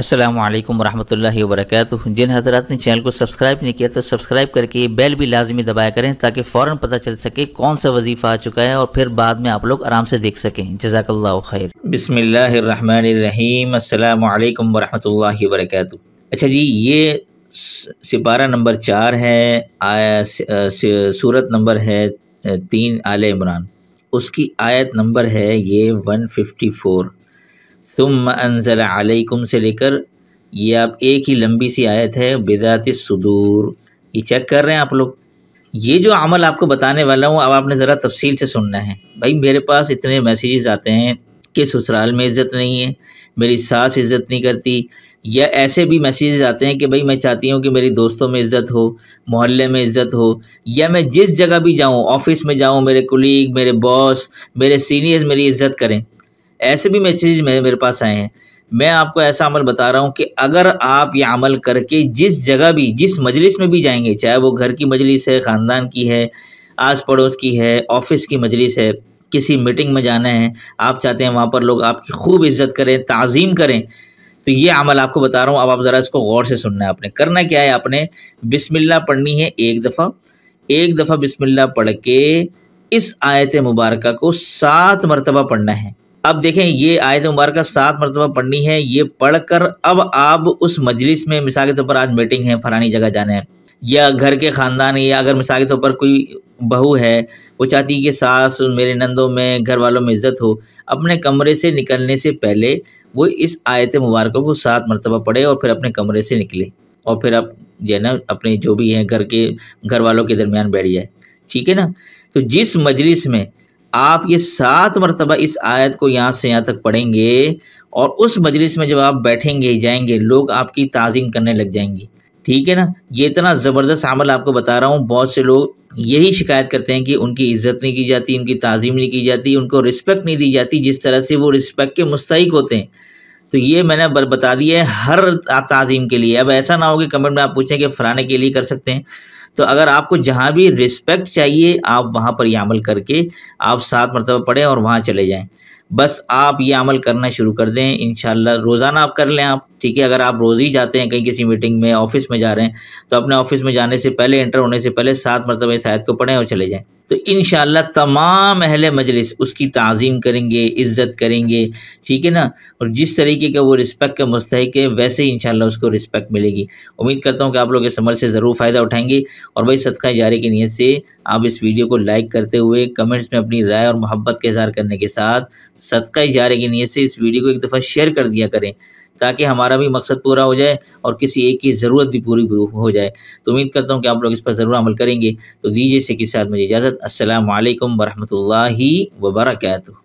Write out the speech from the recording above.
السلام علیکم ورحمۃ اللہ وبرکاتہ۔ جن حضرات نے چینل کو سبسکرائب نہیں کیا تو سبسکرائب کر کے بیل بھی لازمی دبایا کریں تاکہ فوراً پتہ چل سکے کون سا وظیفہ آ چکا ہے اور پھر بعد میں آپ لوگ آرام سے دیکھ سکیں۔ جزاک اللہ خیر۔ بسم اللہ الرحمن الرحیم۔ السلام علیکم ورحمۃ اللہ وبرکاتہ۔ اچھا جی، یہ سپارہ نمبر 4 ہے، سورت نمبر ہے 3 آل عمران، اس کی آیت نمبر ہے یہ 154۔ ثم انزل علیکم سے لے کر یہ آپ ایک ہی لمبی سی آیت ہے، بذات الصدور۔ یہ چیک کر رہے ہیں آپ لوگ؟ یہ جو عمل آپ کو بتانے والا ہوں اب آپ نے ذرا تفصیل سے سننا ہے۔ بھائی میرے پاس اتنے میسیجز آتے ہیں کہ سسرال میں عزت نہیں ہے، میری ساس عزت نہیں کرتی، یا ایسے بھی میسیجز آتے ہیں کہ بھائی میں چاہتی ہوں کہ میری دوستوں میں عزت ہو، محلے میں عزت ہو، یا میں جس جگہ بھی جاؤں، آفس میں جاؤں، میرے کولیگ، میرے باس، میرے سینئرز میری عزت کریں۔ ایسے بھی میسیج میرے پاس آئے ہیں۔ میں آپ کو ایسا عمل بتا رہا ہوں کہ اگر آپ یہ عمل کر کے جس جگہ بھی، جس مجلس میں بھی جائیں گے، چاہے وہ گھر کی مجلس ہے، خاندان کی ہے، آس پڑوس کی ہے، آفس کی مجلس ہے، کسی میٹنگ میں جانا ہے، آپ چاہتے ہیں وہاں پر لوگ آپ کی خوب عزت کریں، تعظیم کریں، تو یہ عمل آپ کو بتا رہا ہوں۔ اب آپ ذرا اس کو غور سے سننا ہے۔ آپ نے کرنا کیا ہے، آپ نے بسم اللہ پڑھنی ہے ایک دفعہ بسم اللہ پڑھ کے اس آیت مبارکہ کو 7 مرتبہ پڑھنا ہے۔ اب دیکھیں یہ آیت مبارکہ 7 مرتبہ پڑھنی ہے۔ یہ پڑھ کر اب آپ اس مجلس میں، مثال کے طور پر آج میٹنگ ہے، فلانی جگہ جانا ہے، یا گھر کے خاندان، یا اگر مثال کے طور پر کوئی بہو ہے وہ چاہتی ہے کہ ساس میرے نندوں میں، گھر والوں میں عزت ہو، اپنے کمرے سے نکلنے سے پہلے وہ اس آیت مبارکہ کو 7 مرتبہ پڑھے اور پھر اپنے کمرے سے نکلے، اور پھر اب جو ہے نا اپنے جو بھی ہیں گھر والوں کے درمیان بیٹھ جائے، ٹھیک ہے نا۔ تو جس مجلس میں آپ یہ 7 مرتبہ اس آیت کو یہاں سے یہاں تک پڑھیں گے، اور اس مجلس میں جب آپ بیٹھیں گے جائیں گے، لوگ آپ کی تعظیم کرنے لگ جائیں گے، ٹھیک ہے نا۔ یہ اتنا زبردست عمل آپ کو بتا رہا ہوں۔ بہت سے لوگ یہی شکایت کرتے ہیں کہ ان کی عزت نہیں کی جاتی، ان کی تعظیم نہیں کی جاتی، ان کو رسپیکٹ نہیں دی جاتی جس طرح سے وہ رسپیکٹ کے مستحق ہوتے ہیں۔ تو یہ میں نے بتا دیا ہے ہر تعظیم کے لیے۔ اب ایسا نہ ہو کہ کمنٹ میں آپ پوچھیں کہ فلانے کے لیے کر سکتے ہیں، تو اگر آپ کو جہاں بھی رسپیکٹ چاہیے آپ وہاں پر یہ عمل کر کے آپ 7 مرتبہ پڑھیں اور وہاں چلے جائیں۔ بس آپ یہ عمل کرنا شروع کر دیں، انشاءاللہ روزانہ آپ کر لیں آپ، ٹھیک ہے۔ اگر آپ روز ہی جاتے ہیں کہیں کسی میٹنگ میں، آفس میں جا رہے ہیں، تو اپنے آفس میں جانے سے پہلے، انٹر ہونے سے پہلے 7 مرتبہ اس آیت کو پڑھیں اور چلے جائیں، تو انشاءاللہ تمام اہل مجلس اس کی تعظیم کریں گے، عزت کریں گے، ٹھیک ہے نا۔ اور جس طریقے کا وہ رسپیکٹ کا مستحق ہے ویسے ہی انشاءاللہ اس کو رسپیکٹ ملے گی۔ امید کرتا ہوں کہ آپ لوگ اس عمل سے ضرور فائدہ اٹھائیں گے، اور بھائی صدقہ جاری کی نیت سے آپ اس ویڈیو کو لائک کرتے ہوئے کمنٹس میں اپنی رائے اور محبت کا اظہار کرنے کے ساتھ صدقہ جاری کی نیت سے اس ویڈیو کو ایک دفعہ شیئر کر دیا کریں، تاکہ ہمارا بھی مقصد پورا ہو جائے اور کسی ایک کی ضرورت بھی پوری ہو جائے۔ تو امید کرتا ہوں کہ آپ لوگ اس پر ضرور عمل کریں گے۔ تو دیجیے اس کے ساتھ مجھے اجازت۔ السلام علیکم ورحمۃ اللہ وبرکاتہ۔